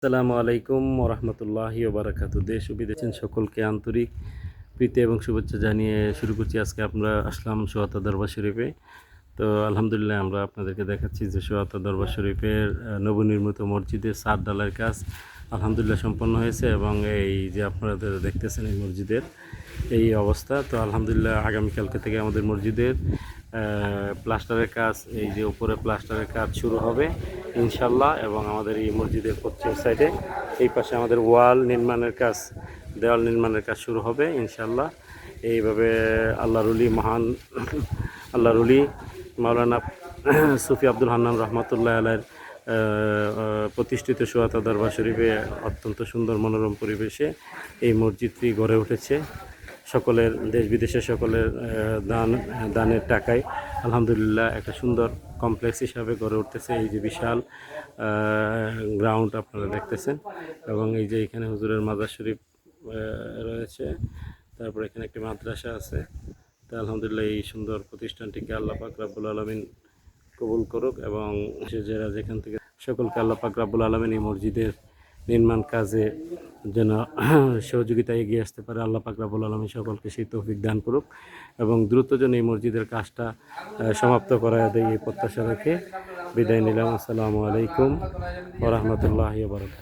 আসসালামু আলাইকুম ওরহমতুল্লাহি ওবারাকাতু। দেশ ও বিদেশের সকলকে আন্তরিক প্রীতি এবং শুভেচ্ছা জানিয়ে শুরু করছি। আজকে আমরা আসলাম সোহাতা দরবার শরীফে। তো আলহামদুলিল্লাহ আমরা আপনাদেরকে দেখাচ্ছি যে সোহাতা দরবার শরীফের নবনির্মিত মসজিদের ছাদ ঢালাইয়ের কাজ আলহামদুলিল্লাহ সম্পন্ন হয়েছে এবং এই যে আপনারা দেখতেছেন এই মসজিদের এই অবস্থা। তো আলহামদুলিল্লাহ আগামীকালকে থেকে আমাদের মসজিদের প্লাস্টারের কাজ, এই যে উপরে প্লাস্টারের কাজ শুরু হবে ইনশাল্লাহ। এবং আমাদের এই মসজিদের পশ্চিম সাইডে এই পাশে আমাদের ওয়াল নির্মাণের কাজ, দেওয়াল নির্মাণের কাজ শুরু হবে ইনশাল্লাহ। এইভাবে আল্লাহর ওলি মহান আল্লাহর ওলি মাওলানা সুফি আব্দুল হান্নান রহমতুল্লাহ আলাইয়ের প্রতিষ্ঠিত সোহাতা দরবার শরীফে অত্যন্ত সুন্দর মনোরম পরিবেশে এই মসজিদটি গড়ে উঠেছে। সকলের, দেশ বিদেশের সকলের দানের টাকায় আলহামদুলিল্লাহ একটা সুন্দর কমপ্লেক্স হিসাবে গড়ে উঠতেছে। এই যে বিশাল গ্রাউন্ড আপনারা দেখতেছেন এবং এই যে এখানে হুজুরের মাজার শরীফ রয়েছে, তারপর এখানে একটি মাদ্রাসা আছে। তা আলহামদুলিল্লাহ এই সুন্দর প্রতিষ্ঠানটিকে আল্লাহ পাক রব্বুল আলামিন কবুল করুক এবং যারা যেখান থেকে সকলকে আল্লাহ পাক রব্বুল আলামিন এই মসজিদের নির্মাণ কাজে যেন সহযোগিতা এগিয়ে আসতে পারে আল্লাহ পাক রব্বুল আলামিন সকলকে সেই তৌফিক দান করুক এবং দ্রুত যেন এই মসজিদের কাজটা সমাপ্ত করা দেয় এই প্রত্যাশা রেখে বিদায় নিলাম। আসসালামু আলাইকুম ওয়া রাহমাতুল্লাহি ওয়া বারাকাতুহু।